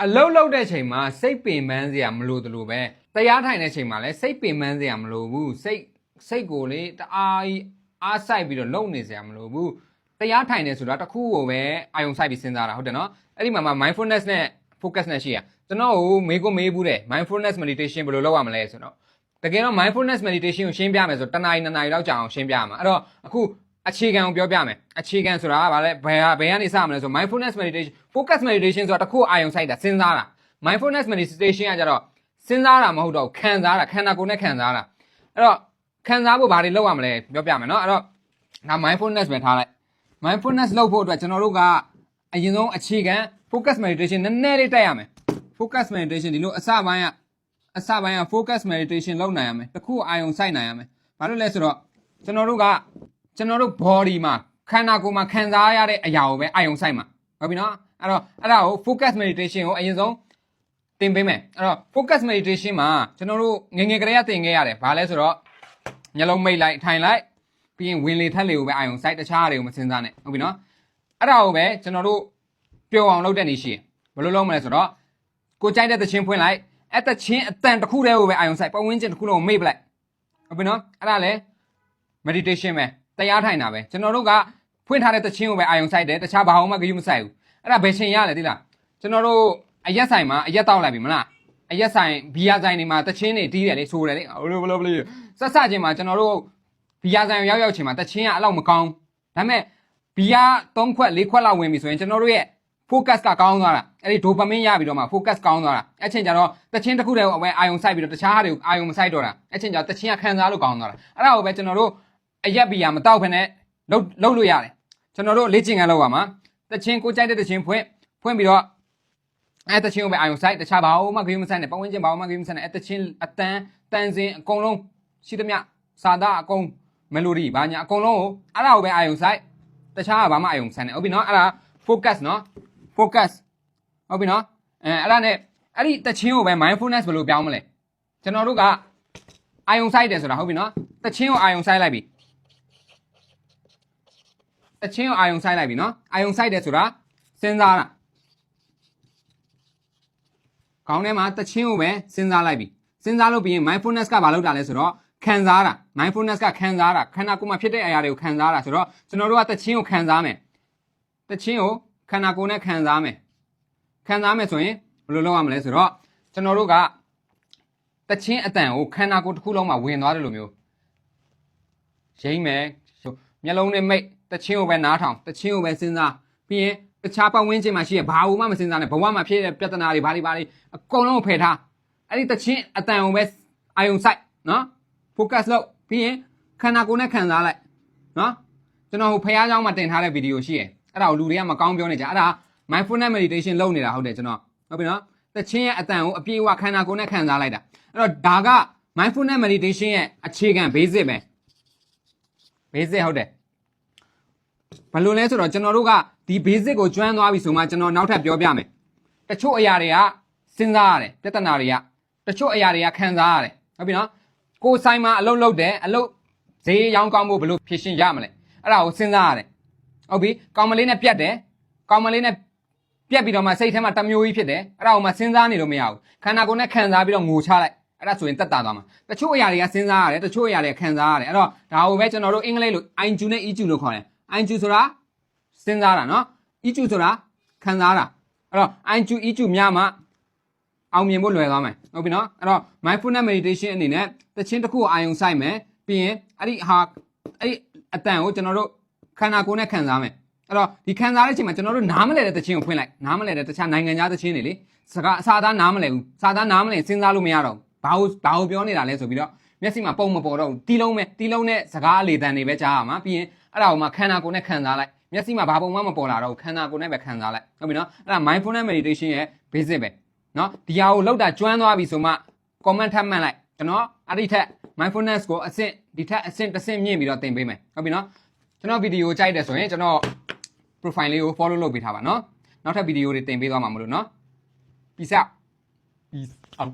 အလုံးလုံးတဲ့ချိန်မှာစိတ်ပင်ပန်းစရာမလိုတလို့ပဲတရားထိုင်တဲ့ချိန်မှာလည်းစိတ်ပင်ပန်းစရာမလိုဘူးစိတ်ကိုလေတအားဆိုင်ပြီးတော့လုံနေစရာမလိုဘူးတရားထိုင်နေဆိုတာတခုကိုပဲအာယုံဆိုင်ပြီးစဉ်းစားတာဟုတ်တယ်နော်အဲ့ဒီမှာ mindfulness နဲ့ focus နဲ့ရှိရကျွန်တော်ကိုမေးဘူးတဲ့ mindfulness meditation ဘယ်လိုလုပ်ရမလဲဆိုတော့တကယ်တော့ mindfulness meditation ကိုရှင်းပြမယ်ဆိုတနားရီ2နာရီလောက်ကြာအောင်ရှင်းပြရမှာအဲ့တော့အခုအခြေခံကိုပြောပြမယ်အခြေခံဆိုတာကဘာလဲဘယ်ကနေစမလဲဆို mindfulness meditation focus meditation ဆိုတာတခုအာယုံဆိုင်တာစဉ်းစားတာ mindfulness meditation ကကြတော့စဉ်းစားတာမဟုတ်တော့ခံစားတာခန္ဓာကိုယ်နဲ့ခံစားတာအဲ့တော့ခံစားဖို့ဘာတွေလုပ်ရမလဲပြောပြမယ်နော်အဲ့တော့ဒါ mindfulness ပဲထားလိုက် mindfulness လုပ်ဖို့အတွက်ကျွန်တော်တို့ကအရင်ဆုံးအခြေခံ focus meditation နည်းနည်းလေးတက်ရမယ် focus meditation ဒီလိုအစပိုင်းက focus meditation လုပ်နိုင်ရမယ်တခုအာယုံစိုက်နိုင်ရမယ်ဘာလို့လဲဆိုတော့ကျွန်တော်တို့ body မှာခန္ဓာကိုယ်မှာခံစားရတဲ့အရာကိုပဲအာယုံစိုက်မှာဟုတ်ပြီနော်အဲ့တော့အဲ့ဒါကို focus meditation ကိုအရင်ဆုံးသင်ပေးမယ်အဲ့တော့ focus meditation မှာကျွန်တော်တို့ငယ်ကလေးကသင်ခဲ့ရတယ်ဘာလဲဆိုတော့ညလုံးမိတ်လိုက်ထိုင်လိုက်ပြီးရင်ဝင်လေထက်လေကိုပဲအာယုံစိုက်တခြားတွေကိုမစဉ်းစားနဲ့ဟုတ်ပြီနော်အဲ့ဒါကိုပဲကျွန်တော်တို့ပျော်အောင်လုပ်တဲ့နေရှိဘယ်လိုလုပ်မလဲဆိုတော့ကိုကြိုက်တဲ့သချင်းဖွင့်လိုက်အဲ့သချင်းအတန်တစ်ခုတည်းကိုပဲအာယုံစိုက်ပတ်ဝန်းကျင်တစ်ခုလုံးကိုမေ့ပလိုက်ဟုတ်ပြီနော်အဲ့ဒါလေ meditation ပဲတရားထိုင်တာပဲကျွန်တော်တို့ကဖွင့်ထားတဲ့သချင်းကိုပဲအာယုံစိုက်တယ်တခြားဘာမှဂရုမစိုက်ဘူးအဲ့ဒါဘယ်ချိန်ရလဲသိလားကျွန်တော်တို့အရက်ဆိုင်မှာအရက်တောက်လိုက်ပြီမလားအရက်ဆိုင်ဘီယာဆိုင်တွေမှာသချင်းတွေတီးတယ်လေဆိုတယ်လေဘလို့ဆက်ချင်းမှာကျွန်တော်တို့ဘီယာဆိုင်ရောက်ချင်းမှာသချင်းကအလောက်မကောင်းဒါပေမဲ့ဘီယာ3ခွက်4ခွက်လောက်ဝင်ပြီဆိုရင်ကျွန်တော်တို့ရဲ့ focus ကကောင်းသွားတာအဲ့ဒီ dopamine ရပြီးတော့မှ focus ကောင်းသွားတာအဲ့ချိန်ကျတော့သချင်းတစ်ခုတည်းကိုပဲအာယုံစိုက်ပြီးတော့တခြားဟာတွေကိုအာယုံမစိုက်တော့တာအဲ့ချိန်ကျတော့သချင်းကခံစားလို့ကောင်းသွားတာအဲ့ဒါကိုပဲကျွန်တော်တို့အရက်ဘီယာမတောက်ဖ ೇನೆ လုပ်လို့ရတယ်ကျွန်တော်တို့လေ့ကျင့်ခန်းလုပ်ပါမှာသချင်းကိုကြိုက်တဲ့သချင်းဖွင့်ပြီးတော့အဲ့သချင်းကိုပဲအာယုံစိုက်တခြားဘာမှဂရုမစိုက်နဲ့ပတ်ဝန်းကျင်ဘာမှဂရုမစိုက်နဲ့အဲ့သချင်းအတန်စင်အကုန်လုံးရှိသမျှစာသားအကုန် melody ဘာညာအကုန်လုံးကိုအဲ့ဒါကိုပဲအာယုံစိုက်တခြားကဘာမှအာယုံစိုက်နဲ့ဟုတ်ပြီနော်အဲ့ဒါ focus နော် focus ဟုတ်ပြီနော်အဲ့ဒါနဲ့အဲ့ဒီတချင်းကိုပဲ mindfulness ဘယ်လိုပြောင်းမလဲကျွန်တော်တို့ကအာယုံစိုက်တယ်ဆိုတာဟုတ်ပြီနော်တချင်းကိုအာယုံစိုက်လိုက်ပြီတချင်းကိုအာယုံစိုက်လိုက်ပြီနော်အာယုံစိုက်တယ်ဆိုတာစဉ်းစားတာခေါင်းထဲမှာတချင်းကိုပဲစဉ်းစားလိုက်ပြီစဉ်းစားလို့ပြီးရင် mindfulness ကဘာလုပ်တာလဲဆိုတော့ခံစားတာ mindfulness ကခံစားတာခန္ဓာကိုယ်မှာဖြစ်တဲ့အရာတွေကိုခံစားတာဆိုတော့ကျွန်တော်တို့ကတချင်းကိုခံစားမယ်တချင်းကိုခန္ဓာကိုယ်နဲ့ခံစားမယ်ဆိုရင်ဘယ်လိုလုပ်ရမလဲဆိုတော့ကျွန်တော်တို့ကတချင်းအတန်ကိုခန္ဓာကိုယ်တစ်ခုလုံးမှာဝင်သွားတယ်လို့မျိုးရိမ့်မယ်မျက်လုံးနဲ့မိတ်တချင်းကိုပဲနားထောင်တချင်းကိုပဲစဉ်းစားပြီးရင်တခြားပတ်ဝန်းကျင်မှာရှိရဘာမှမစဉ်းစားနဲ့ဘဝမှာဖြစ်တဲ့ပြဿနာတွေဘာတွေအကုန်လုံးကိုဖယ်ထားအဲ့ဒီတချင်းအတန်ကိုပဲအာယုံစိုက်နော် focus လုပ်ပြီးရင်ခန္ဓာကိုယ်နဲ့ခံစားလိုက်နော်ကျွန်တော်ဟိုဖះเจ้าမှာတင်ထားတဲ့ဗီဒီယိုရှိရယ်အဲ့ဒါကိုလူတွေကမကောင်းပြောနေကြအဲ့ဒါ mindfulness meditation လုပ်နေတာဟုတ်တယ်ကျွန်တော်ဟုတ်ပြီနော်တချင်းရဲ့အတန်ကိုအပြည့်အဝခန္ဓာကိုယ်နဲ့ခံစားလိုက်တာအဲ့တော့ဒါက mindfulness meditation ရဲ့အခြေခံ basic ပဲ basic ဟုတ်တယ်ဘယ်လိုလဲဆိုတော့ကျွန်တော်တို့ကဒီ basic ကိုကျွမ်းသွားပြီဆိုမှကျွန်တော်နောက်ထပ်ပြောပြမယ်တချို့အရာတွေကစဉ်းစားရတယ်ပြဿနာတွေကတချို့အရာတွေကခံစားရတယ်ဟုတ်ပြီနော်ကိုယ်ဆိုင်မှာအလုပ်လုပ်တယ်အလုပ်ဈေးရောင်းကောင်းဖို့ဘယ်လိုဖြည့်ရှင်းရမလဲအဲ့ဒါကိုစဉ်းစားရတယ်ဟုတ်ပြီကောင်မလေးနဲ့ပြတ်တယ်ကောင်မလေးနဲ့ပြက်ပြီးတော့မှစိတ်ထဲမှာတမျိုးကြီးဖြစ်တယ်အဲ့ဒါကိုမှစဉ်းစားနေလို့မရဘူးခန္ဓာကိုယ်နဲ့ခံစားပြီးတော့ငိုချလိုက်အဲ့ဒါဆိုရင်တက်တာသွားမှာတချို့အရာတွေကစဉ်းစားရတယ်တချို့အရာတွေခံစားရတယ်အဲ့တော့ဒါကိုပဲကျွန်တော်တို့အင်္ဂလိပ်လို IQ နဲ့ EQ လို့ခေါ်တယ် IQ ဆိုတာစဉ်းစားတာနော် EQ ဆိုတာခံစားတာအဲ့တော့ IQ EQ များမှအောင်မြင်ဖို့လွယ်သွားမယ်ဟုတ်ပြီနော်အဲ့တော့ mindfulness meditation အနေနဲ့တခြင်းတစ်ခုကိုအာယုံစိုက်မယ်ပြီးရင်အဲ့ဒီအတန်ကိုကျွန်တော်တို့ခန္ဓာကိုယ်နဲ့ခံစားမယ်အဲ့တော့ဒီခံစားတဲ့အချိန်မှာကျွန်တော်တို့နားမလဲတဲ့သချင်းကိုဖွင့်လိုက်နားမလဲတဲ့တခြားနိုင်ငံခြားသချင်းတွေလေစကားအစာသားနားမလဲဘူးစာသားနားမလဲစဉ်းစားလို့မရတော့ဘူးဘာကိုပြောနေတာလဲဆိုပြီးတော့မျက်စိမှာပုံမပေါ်တော့ဘူးတီးလုံးနဲ့စကားအလေတန်တွေပဲကြားရမှာပြီးရင်အဲ့ဒါကိုမှခန္ဓာကိုယ်နဲ့ခံစားလိုက်မျက်စိမှာဘာပုံမှမပေါ်လာတော့ဘူးခန္ဓာကိုယ်နဲ့ပဲခံစားလိုက်ဟုတ်ပြီနော်အဲ့ဒါ mindfulness meditation ရဲ့ basic ပဲနော်ဒီဟာကိုလောက်တာကျွမ်းသွားပြီဆိုမှ comment ထပ်မှတ်လိုက်ကျွန်တော်အဲ့ဒီထက် mindfulness ကိုဒီထက်အဆင့်တစ်ဆင့်မြင့်ပြီးတော့သင်ပေးမယ်ဟုတ်ပြီနော်ကျွန်တော်ဗီဒီယိုကြိုက်တယ်ဆိုရင်ကျွန်တော် profile လေးကို follow လုပ်ပေးထားပါနော်နောက်ထပ်ဗီဒီယိုတွေတင်ပေးသွားမှာမလို့နော် peace out